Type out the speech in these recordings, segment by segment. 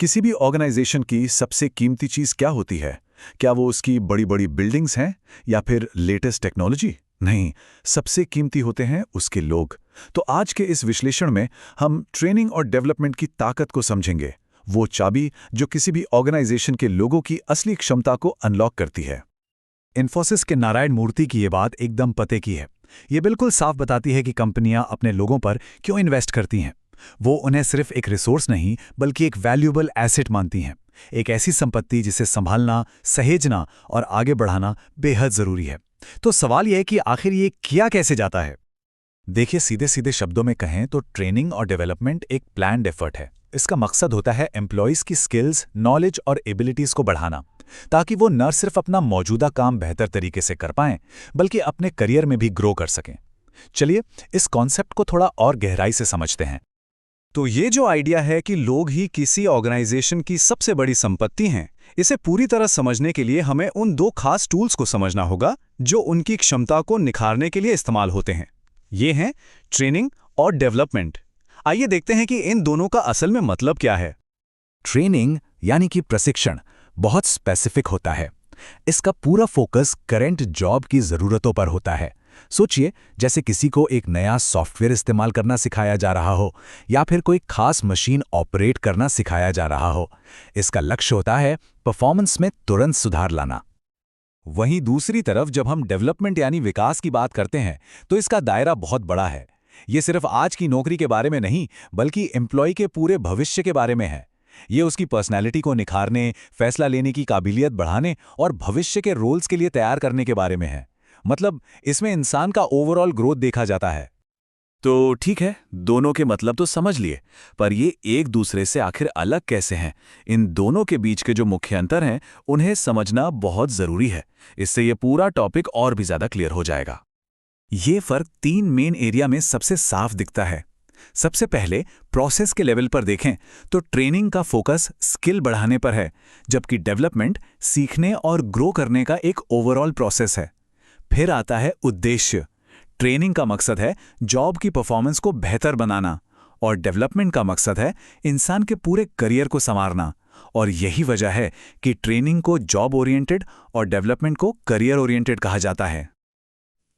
किसी भी ऑर्गेनाइजेशन की सबसे कीमती चीज क्या होती है? क्या वो उसकी बड़ी बड़ी बिल्डिंग्स हैं या फिर लेटेस्ट टेक्नोलॉजी? नहीं, सबसे कीमती होते हैं उसके लोग। तो आज के इस विश्लेषण में हम ट्रेनिंग और डेवलपमेंट की ताकत को समझेंगे, वो चाबी जो किसी भी ऑर्गेनाइजेशन के लोगों की असली क्षमता को अनलॉक करती है। इन्फोसिस के नारायण मूर्ति की ये बात एकदम पते की है। ये बिल्कुल साफ बताती है कि कंपनियां अपने लोगों पर क्यों इन्वेस्ट करती हैं। वो उन्हें सिर्फ एक रिसोर्स नहीं बल्कि एक वैल्यूएबल एसेट मानती हैं, एक ऐसी संपत्ति जिसे संभालना, सहेजना और आगे बढ़ाना बेहद जरूरी है। तो सवाल यह है कि आखिर ये किया कैसे जाता है? देखिए, सीधे सीधे शब्दों में कहें तो ट्रेनिंग और डेवलपमेंट एक प्लान्ड एफर्ट है। इसका मकसद होता है एम्प्लॉयज़ की स्किल्स, नॉलेज और एबिलिटीज़ को बढ़ाना, ताकि वो न सिर्फ अपना मौजूदा काम बेहतर तरीके से कर पाएं बल्कि अपने करियर में भी ग्रो कर सकें। चलिए इस कॉन्सेप्ट को थोड़ा और गहराई से समझते हैं। तो ये जो आइडिया है कि लोग ही किसी ऑर्गेनाइजेशन की सबसे बड़ी संपत्ति हैं, इसे पूरी तरह समझने के लिए हमें उन दो खास टूल्स को समझना होगा जो उनकी क्षमता को निखारने के लिए इस्तेमाल होते हैं। ये हैं ट्रेनिंग और डेवलपमेंट। आइए देखते हैं कि इन दोनों का असल में मतलब क्या है। ट्रेनिंग यानी कि प्रशिक्षण बहुत स्पेसिफिक होता है। इसका पूरा फोकस करंट जॉब की ज़रूरतों पर होता है। सोचिए, जैसे किसी को एक नया सॉफ्टवेयर इस्तेमाल करना सिखाया जा रहा हो या फिर कोई खास मशीन ऑपरेट करना सिखाया जा रहा हो। इसका लक्ष्य होता है परफॉर्मेंस में तुरंत सुधार लाना। वहीं दूसरी तरफ जब हम डेवलपमेंट यानी विकास की बात करते हैं तो इसका दायरा बहुत बड़ा है। ये सिर्फ आज की नौकरी के बारे में नहीं बल्कि एम्प्लॉय के पूरे भविष्य के बारे में है। ये उसकी पर्सनैलिटी को निखारने, फैसला लेने की काबिलियत बढ़ाने और भविष्य के रोल्स के लिए तैयार करने के बारे में है। मतलब इसमें इंसान का ओवरऑल ग्रोथ देखा जाता है। तो ठीक है, दोनों के मतलब तो समझ लिए, पर ये एक दूसरे से आखिर अलग कैसे हैं? इन दोनों के बीच के जो मुख्य अंतर हैं उन्हें समझना बहुत जरूरी है। इससे ये पूरा टॉपिक और भी ज्यादा क्लियर हो जाएगा। ये फर्क तीन मेन एरिया में सबसे साफ दिखता है। सबसे पहले प्रोसेस के लेवल पर देखें तो ट्रेनिंग का फोकस स्किल बढ़ाने पर है, जबकि डेवलपमेंट सीखने और ग्रो करने का एक ओवरऑल प्रोसेस है। फिर आता है उद्देश्य। ट्रेनिंग का मकसद है जॉब की परफॉर्मेंस को बेहतर बनाना और डेवलपमेंट का मकसद है इंसान के पूरे करियर को संवारना। और यही वजह है कि ट्रेनिंग को जॉब ओरिएंटेड और डेवलपमेंट को करियर ओरिएंटेड कहा जाता है।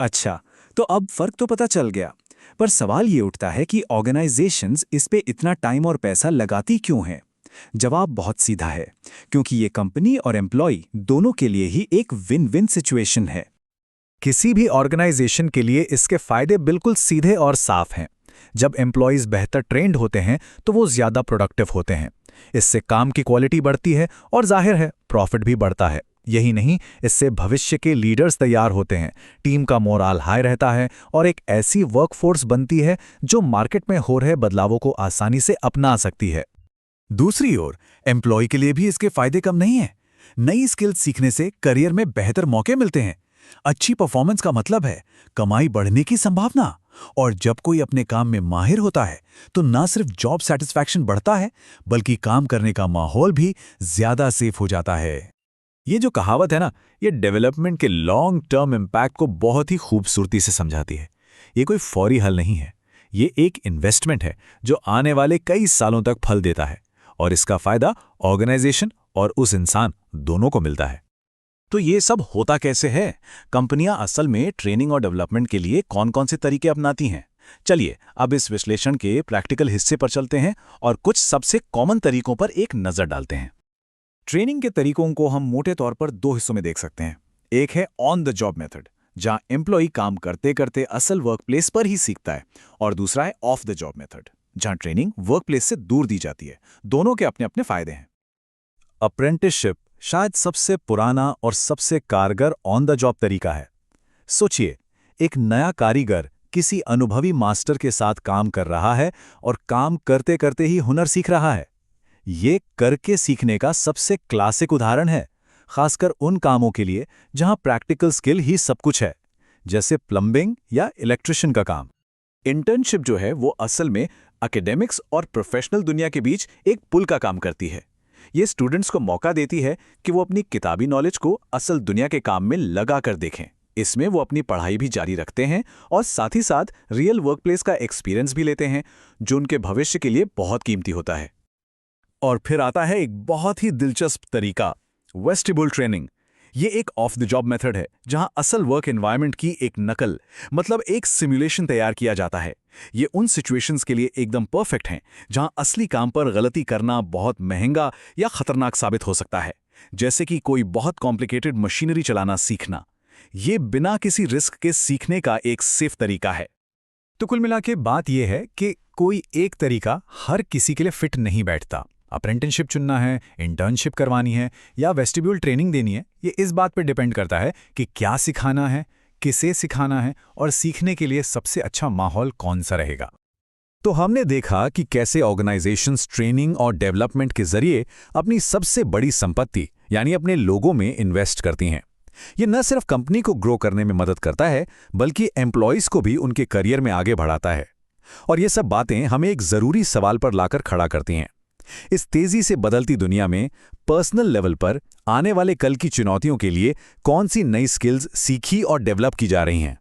अच्छा, तो अब फर्क तो पता चल गया, पर सवाल ये उठता है कि ऑर्गेनाइजेशंस इस पे इतना टाइम और पैसा लगाती क्यों हैं? जवाब बहुत सीधा है, क्योंकि ये कंपनी और एम्प्लॉय दोनों के लिए ही एक विन विन सिचुएशन है। किसी भी ऑर्गेनाइजेशन के लिए इसके फायदे बिल्कुल सीधे और साफ हैं। जब एम्प्लॉयज बेहतर ट्रेंड होते हैं तो वो ज्यादा प्रोडक्टिव होते हैं। इससे काम की क्वालिटी बढ़ती है और जाहिर है प्रॉफिट भी बढ़ता है। यही नहीं, इससे भविष्य के लीडर्स तैयार होते हैं, टीम का मोराल हाई रहता है और एक ऐसी वर्कफोर्स बनती है जो मार्केट में हो रहे बदलावों को आसानी से अपना सकती है। दूसरी ओर एम्प्लॉय के लिए भी इसके फायदे कम नहीं हैं। नई स्किल सीखने से करियर में बेहतर मौके मिलते हैं। अच्छी परफॉर्मेंस का मतलब है कमाई बढ़ने की संभावना, और जब कोई अपने काम में माहिर होता है तो ना सिर्फ जॉब सेटिस्फैक्शन बढ़ता है बल्कि काम करने का माहौल भी ज्यादा सेफ हो जाता है। ये जो कहावत है ना, ये डेवलपमेंट के लॉन्ग टर्म इम्पैक्ट को बहुत ही खूबसूरती से समझाती है। ये कोई फौरी हल नहीं है, ये एक इन्वेस्टमेंट है जो आने वाले कई सालों तक फल देता है, और इसका फायदा ऑर्गेनाइजेशन और उस इंसान दोनों को मिलता है। तो ये सब होता कैसे है? कंपनियां असल में ट्रेनिंग और डेवलपमेंट के लिए कौन-कौन से तरीके अपनाती हैं? चलिए अब इस विश्लेषण के प्रैक्टिकल हिस्से पर चलते हैं और कुछ सबसे कॉमन तरीकों पर एक नजर डालते हैं। ट्रेनिंग के तरीकों को हम मोटे तौर पर दो हिस्सों में देख सकते हैं। एक है ऑन द जॉब मेथड, जहां एम्प्लॉय काम करते करते असल वर्कप्लेस पर ही सीखता है, और दूसरा है ऑफ द जॉब मेथड, जहां ट्रेनिंग वर्कप्लेस से दूर दी जाती है। दोनों के अपने अपने फायदे हैं। अप्रेंटिसशिप शायद सबसे पुराना और सबसे कारगर ऑन द जॉब तरीका है। सोचिए, एक नया कारीगर किसी अनुभवी मास्टर के साथ काम कर रहा है और काम करते करते ही हुनर सीख रहा है। ये करके सीखने का सबसे क्लासिक उदाहरण है, खासकर उन कामों के लिए जहां प्रैक्टिकल स्किल ही सब कुछ है, जैसे प्लम्बिंग या इलेक्ट्रिशियन का काम। इंटर्नशिप जो है वो असल में एकेडमिक्स और प्रोफेशनल दुनिया के बीच एक पुल का काम करती है। ये स्टूडेंट्स को मौका देती है कि वो अपनी किताबी नॉलेज को असल दुनिया के काम में लगा कर देखें। इसमें वो अपनी पढ़ाई भी जारी रखते हैं और साथ ही साथ रियल वर्कप्लेस का एक्सपीरियंस भी लेते हैं, जो उनके भविष्य के लिए बहुत कीमती होता है। और फिर आता है एक बहुत ही दिलचस्प तरीका, वेस्टिबुल ट्रेनिंग। ये एक ऑफ द जॉब मेथड है जहां असल वर्क एनवायरनमेंट की एक नकल, मतलब एक सिमुलेशन तैयार किया जाता है। ये उन सिचुएशंस के लिए एकदम परफेक्ट हैं जहां असली काम पर गलती करना बहुत महंगा या खतरनाक साबित हो सकता है, जैसे कि कोई बहुत कॉम्प्लिकेटेड मशीनरी चलाना सीखना। ये बिना किसी रिस्क के सीखने का एक सेफ तरीका है। तो कुल मिला के बात यह है कि कोई एक तरीका हर किसी के लिए फिट नहीं बैठता। अप्रेंटिसशिप चुनना है, इंटर्नशिप करवानी है या वेस्टिब्यूल ट्रेनिंग देनी है, ये इस बात पर डिपेंड करता है कि क्या सिखाना है, किसे सिखाना है और सीखने के लिए सबसे अच्छा माहौल कौन सा रहेगा। तो हमने देखा कि कैसे ऑर्गेनाइजेशंस ट्रेनिंग और डेवलपमेंट के जरिए अपनी सबसे बड़ी संपत्ति यानी अपने लोगों में इन्वेस्ट करती हैं। ये न सिर्फ कंपनी को ग्रो करने में मदद करता है, बल्कि एम्प्लॉयज को भी उनके करियर में आगे बढ़ाता है। और ये सब बातें हमें एक जरूरी सवाल पर लाकर खड़ा करती हैं। इस तेजी से बदलती दुनिया में पर्सनल लेवल पर आने वाले कल की चुनौतियों के लिए कौन सी नई स्किल्स सीखी और डेवलप की जा रही हैं?